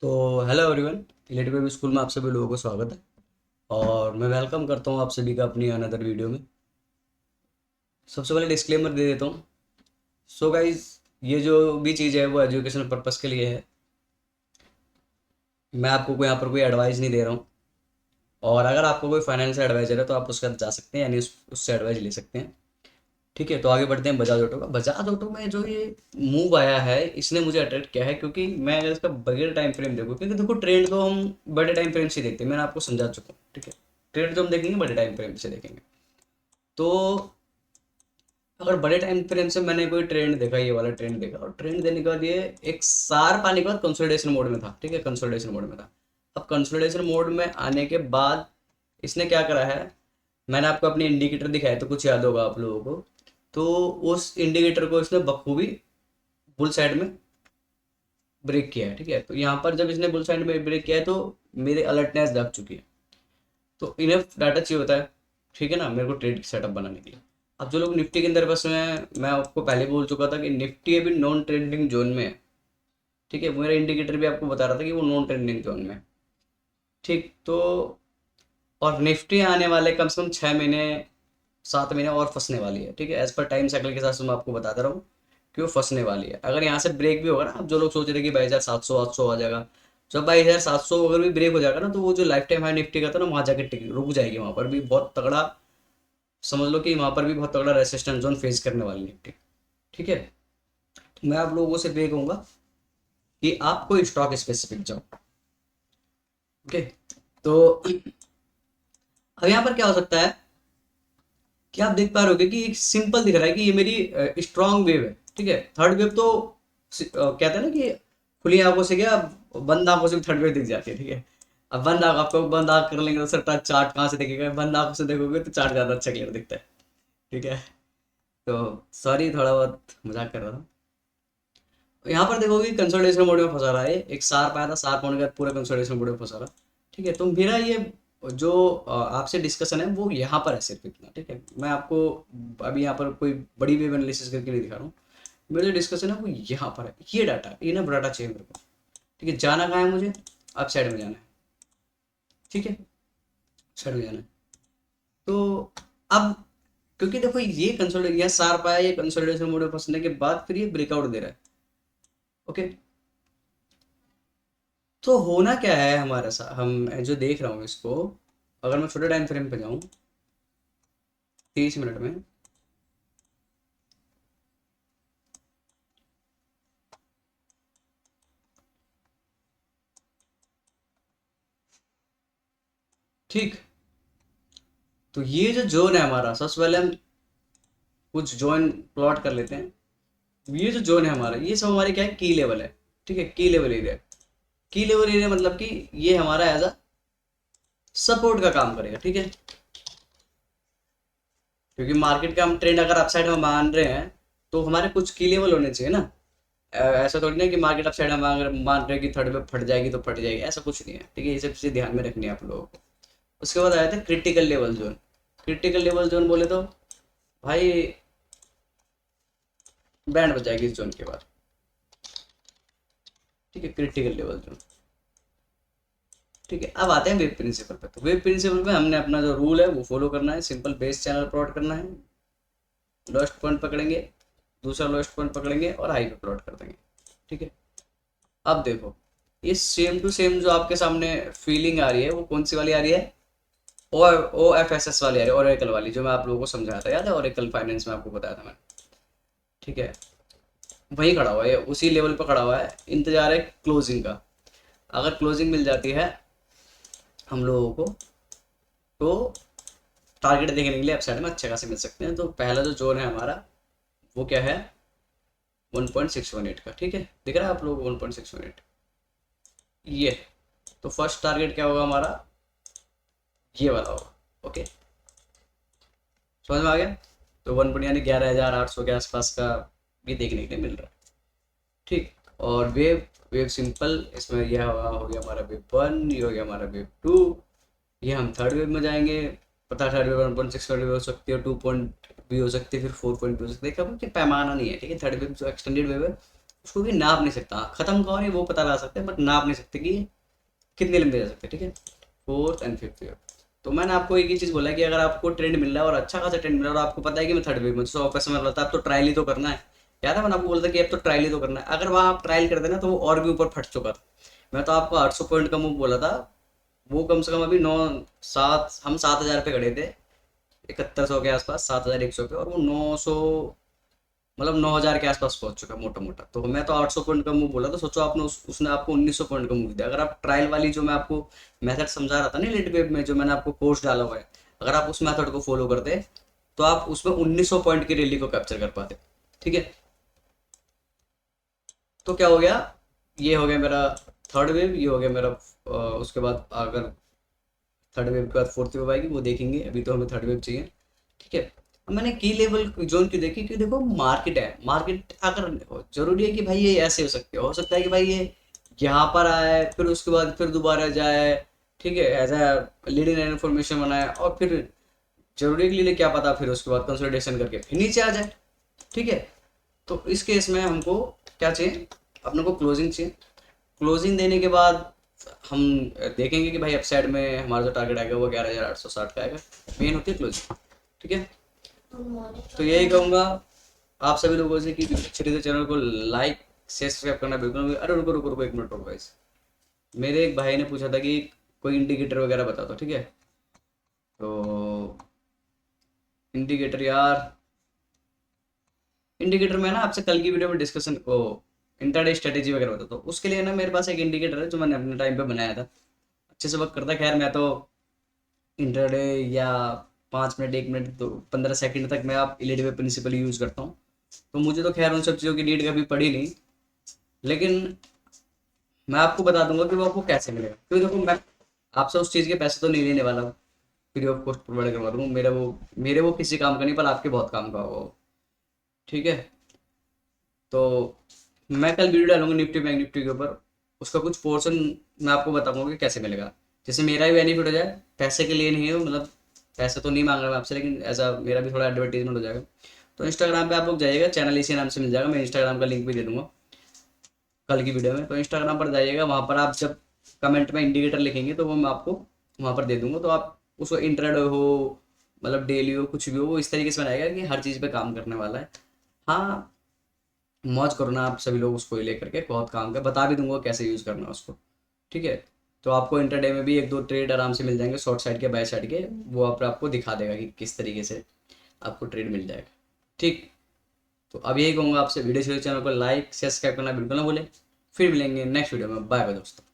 तो hello everyone, relative web school में आप सभी लोगों को स्वागत है। और मैं वेलकम करता हूँ आप सभी का अपनी अनदर वीडियो में। सबसे पहले डिस्क्लेमर दे देता हूँ। सो गाइज, ये जो भी चीज़ है वो एजुकेशन पर्पस के लिए है। मैं आपको कोई यहाँ पर कोई एडवाइस नहीं दे रहा हूँ। और अगर आपको कोई फाइनेंशियल एडवाइजर है तो आप उसके साथ जा सकते हैं, यानी उससे एडवाइस ले सकते हैं। ठीक है, तो आगे बढ़ते हैं बजाज ऑटो का। बजाज ऑटो में जो ये मूव आया है इसने मुझे अट्रैक्ट किया है, क्योंकि मैं अगर इसका बगैर टाइम फ्रेम देखूँ, क्योंकि देखो ट्रेंड तो हम बड़े टाइम फ्रेम से देखते हैं, मैंने आपको समझा चुका हूँ। ठीक है, ट्रेंड जो हम देखेंगे बड़े टाइम फ्रेम से देखेंगे। तो अगर बड़े टाइम फ्रेम से मैंने कोई ट्रेंड देखा, ये वाला ट्रेंड देखा, और ट्रेंड देने के बाद ये एक सार पाने के बाद कंसोलिडेशन मोड में था। ठीक है, कंसोलिडेशन मोड में था। अब कंसोलिडेशन मोड में आने के बाद इसने क्या करा है, मैंने आपको अपने इंडिकेटर दिखाया तो कुछ याद होगा आप लोगों को। तो उस इंडिकेटर को इसने बखूबी बुल साइड में ब्रेक किया है। ठीक है, तो यहाँ पर जब इसने बुल साइड में ब्रेक किया है तो मेरे अलर्टनेस दब चुकी है। तो इनफ डाटा चाहिए होता है, ठीक है ना, मेरे को ट्रेड सेटअप बनाने के लिए। अब जो लोग निफ्टी के अंदर बस में, मैं आपको पहले बोल चुका था कि निफ्टी अभी नॉन ट्रेंडिंग जोन में है। ठीक है, मेरा इंडिकेटर भी आपको बता रहा था कि वो नॉन ट्रेंडिंग जोन में है। ठीक, तो और निफ्टी आने वाले कम से कम 6 महीने 7 महीने और फंसने वाली है। ठीक है, एज पर टाइम साइकिल के हिसाब से मैं आपको बताता रहा हूँ कि वो फंसने वाली है। अगर यहाँ से ब्रेक भी होगा ना, अब जो लोग सोच रहे हैं कि 22,700 800 आ जाएगा, जब 22,700 अगर भी ब्रेक हो जाएगा ना, तो वो जो लाइफ टाइम हाई निफ्टी का था ना, वहाँ जाके टिक रुक जाएगी। वहाँ पर भी बहुत तगड़ा, समझ लो कि वहाँ पर भी बहुत तगड़ा रेसिस्टेंस जोन फेस करने वाली निफ्टी। ठीक है, तो मैं आप लोगों से ये कहूँगा कि आप कोई स्टॉक स्पेसिफिक जाओ। ओके, तो अब यहाँ पर क्या हो सकता है कि आप देख पा रहे हो कि एक सिंपल दिख रहा है कि ये मेरी स्ट्रांग वेव है। ठीक है, थर्ड वेव तो कहते हैं ना कि खुली आंखों से क्या, बंद आंखों से भी थर्ड वेव दिख जाती है। ठीक है, अब बंद आंख, आपको बंद आंख कर लेंगे तो सर चार्ट कहाँ से दिखेगा, बंद आंखों से देखोगे तो चार्ट ज़्यादा अच्छा क्लियर दिखता है। ठीक है, तो सॉरी, थोड़ा बहुत मजाक कर रहा था। यहाँ पर देखोगे कंसोलिडेशन मोड में फंसा रहा है, एक सार पाया था, सार होने के बाद पूरा कंसोलिडेशन मोड में फंसा रहा। ठीक है, तो मेरा ये जो आपसे डिस्कशन है वो यहाँ पर है, सिर्फ इतना। ठीक है, मैं आपको अभी यहाँ पर कोई बड़ी वेव एनालिसिस करके नहीं दिखा रहा हूँ। मेरा जो डिस्कशन है वो यहाँ पर है। ये डाटा, ये ना डाटा चाहिए मेरे को। ठीक है, जाना कहाँ है मुझे, अब साइड में जाना है। ठीक है, साइड में जाना है। तो अब क्योंकि देखो ये कंसोलिडेशन, ये सार पाया, ये कंसोलिडेशन मोड में फंसने के बाद फिर ये ब्रेकआउट दे रहा है। ओके, तो होना क्या है हमारे साथ, हम मैं जो देख रहा हूँ इसको, अगर मैं छोटे टाइम फ्रेम पे जाऊँ 30 मिनट में। ठीक, तो ये जो जोन है हमारा, सबसे पहले हम कुछ जोन प्लॉट कर लेते हैं। ये जो जोन है हमारा, ये सब हमारे क्या है, की लेवल है। ठीक है, की लेवल एरिया। की लेवल एरिया मतलब कि ये हमारा एज अ सपोर्ट का काम करेगा। ठीक है, क्योंकि मार्केट का हम ट्रेंड अगर अपसाइड में मान रहे हैं तो हमारे कुछ की लेवल होने चाहिए ना। ऐसा थोड़ी ना कि मार्केट अपसाइड में मान रहे हैं कि थर्ड पे फट जाएगी तो फट जाएगी, ऐसा कुछ नहीं है। ठीक है, ये सब चीज़ें ध्यान में रखनी है आप लोगों को। उसके बाद आया था critical level zone. Critical level zone बोले तो भाई बैंड बजाएगी इस जोन के बाद। ठीक है, क्रिटिकल लेवल जोन। ठीक है, अब आते हैं वेब प्रिंसिपल पे। तो वेब प्रिंसिपल पे हमने अपना जो रूल है वो फॉलो करना है, सिंपल बेस चैनल प्लॉट करना है, लोएस्ट पॉइंट पकड़ेंगे, दूसरा लोएस्ट पॉइंट पकड़ेंगे और हाई पे प्लॉट कर देंगे। ठीक है, अब देखो ये सेम टू सेम जो आपके सामने फीलिंग आ रही है वो कौन सी वाली आ रही है, ओ एफ एस एस वाली आ रही है, ओरेकल वाली, जो मैं आप लोगों को समझाया था, याद है, ओरेकल फाइनेंस में आपको बताया था मैंने। ठीक है, वहीं खड़ा हुआ है, उसी लेवल पर खड़ा हुआ है, इंतजार है क्लोजिंग का। अगर क्लोजिंग मिल जाती है हम लोगों को तो टारगेट देखने के लिए अपसाइड में अच्छे खासे मिल सकते हैं। तो पहला जो जोन है हमारा वो क्या है, 1.618 का। ठीक है, दिख रहा है आप लोगों को 1.618, ये। तो फर्स्ट टारगेट क्या होगा हमारा, ये वाला होगा। ओके, समझ में आ गया। तो 1 यानी 11,800 के आसपास का भी देखने के लिए मिल रहा है। ठीक, और वेव, वेव सिंपल, इसमें यह हो गया हमारा वेव 1, ये हो गया हमारा वेव 2, ये हम थर्ड वेव में जाएंगे। पता, थर्ड वेव 1.6 वेव हो सकती है, 2 पॉइंट भी हो सकती है, फिर 4 पॉइंट भी हो सकती है, कभी पैमाना नहीं है। ठीक है, थर्ड वेव जो एक्सटेंडेड वेव है उसको भी नाप नहीं सकता। खत्म कौन है वो पता लगा सकते हैं, बट नाप नहीं सकते कि कितने लंबे जा सकते हैं, ठीक है। Fourth and fifth year. तो मैंने आपको एक ही चीज़ बोला कि अगर आपको ट्रेंड मिल रहा है और अच्छा खासा ट्रेंड मिल रहा है और आपको पता है कि मैं थर्ड वेव में, जैसे ऑफिस में बोला था आप तो ट्रायल ही तो करना है, याद है मैंने आपको बोला था कि अब तो ट्रायल ही तो करना है। अगर वहाँ आप ट्रायल कर देना तो वो और भी ऊपर फट चुका था। मैं तो आपको 800 पॉइंट का मूव बोला था, वो कम से कम अभी 9 7 हम 7,000 पे खड़े थे, 7100 के आसपास, 7,100 पे, और वो 900, मतलब 9,000 के आसपास पहुंच चुका है मोटा मोटा। तो मैं तो 800 पॉइंट का मूव बोला, तो सोचो आपने उसने आपको 1900 पॉइंट का मूव दिया। अगर आप ट्रायल वाली जो मैं आपको मेथड समझा रहा था ना लेट वेब में, जो मैंने आपको कोर्स डाला हुआ है, अगर आप उस मेथड को फॉलो करते तो आप उसमें 1900 पॉइंट की रैली को कैप्चर कर पाते, ठीक है। तो क्या हो गया, ये हो गया मेरा थर्ड वेव, ये हो गया मेरा उसके बाद अगर थर्ड वेव के बाद फोर्थ वेव आएगी वो देखेंगे, अभी तो हमें थर्ड वेव चाहिए, ठीक है। अब मैंने की लेवल जोन क्यों देखी, क्योंकि देखो मार्केट है, मार्केट अगर जरूरी है कि भाई ये ऐसे हो सकता है कि भाई ये यहाँ पर आए फिर उसके बाद फिर दोबारा जाए, ठीक है, एज अ लीडिंग इन्फॉर्मेशन बनाए, और फिर जरूरी के लिए क्या पता फिर उसके बाद कंसोलिडेशन करके फिर नीचे आ जाए, ठीक है। तो इस केस में हमको क्या चाहिए, अपने को क्लोजिंग चाहिए। क्लोजिंग देने के बाद हम देखेंगे कि भाई अपसाइड में हमारा जो टारगेट आएगा वो 11,860 का आएगा, मेन होती है क्लोजिंग, ठीक है। तो यही कहूँगा आप सभी लोगों से कि अच्छे से चैनल को लाइक शेयर सब्सक्राइब करना बिल्कुल भी। अरे रुको रुको रुको, एक मिनट रुको गाइस, मेरे एक भाई ने पूछा था कि कोई इंडिकेटर वगैरह बता दो, ठीक है। तो इंडिकेटर यार, इंडिकेटर में ना आपसे कल की वीडियो में डिस्कशन को इंटरडे स्ट्रेटेजी वगैरह बताता हूँ, उसके लिए ना मेरे पास एक इंडिकेटर है जो मैंने अपने टाइम पे बनाया था, अच्छे से वर्क करता है। खैर मैं तो इंटरडे या 5 मिनट 1 मिनट तो 15 सेकंड तक मैं आप इलेडी वेब प्रिंसिपल यूज़ करता हूँ, तो मुझे तो खैर उन सब चीज़ों की नीड कभी पड़ी नहीं। लेकिन मैं आपको बता दूंगा कि वो आपको कैसे मिलेगा, क्योंकि देखो मैं आपसे उस चीज़ के पैसे तो नहीं लेने वाला हूँ, फ्री ऑफ कॉस्ट प्रोवाइड करवा दूंगा। मेरे वो किसी काम का नहीं, पर आपके बहुत काम का होगा वो, ठीक है। तो मैं कल वीडियो डालूंगा निफ्टी बैंक निफ्टी के ऊपर, उसका कुछ पोर्शन मैं आपको बताऊंगा कि कैसे मिलेगा, जैसे मेरा भी बेनिफिट हो जाए, पैसे के लिए नहीं है वो, मतलब पैसे तो नहीं मांग रहा मैं आपसे, लेकिन ऐसा मेरा भी थोड़ा एडवर्टीजमेंट हो जाएगा। तो इंस्टाग्राम पे आप लोग जाइएगा, चैनल इसी नाम से मिल जाएगा, मैं इंस्टाग्राम का लिंक भी दे दूंगा कल की वीडियो में। तो इंस्टाग्राम पर जाइएगा, वहाँ पर आप जब कमेंट में इंडिकेटर लिखेंगे तो वो मैं आपको वहाँ पर दे दूंगा, तो आप उसको इंट्राडे हो, मतलब डेली हो, कुछ भी हो, वो इस तरीके से बनाएगा कि हर चीज़ पे काम करने वाला है। हाँ, मौज करो ना आप सभी लोग उसको ही लेकर के, बहुत काम का बता भी दूंगा कैसे यूज़ करना है उसको, ठीक है। तो आपको इंटरडे में भी एक दो ट्रेड आराम से मिल जाएंगे, शॉर्ट साइड के बाय साइड के, वो आपको दिखा देगा कि किस तरीके से आपको ट्रेड मिल जाएगा, ठीक। तो अब यही कहूँगा आपसे, वीडियो चैनल को लाइक शेयर सब्सक्राइब करना बिल्कुल ना भूलें। फिर मिलेंगे नेक्स्ट वीडियो में, बाय बाय दोस्तों।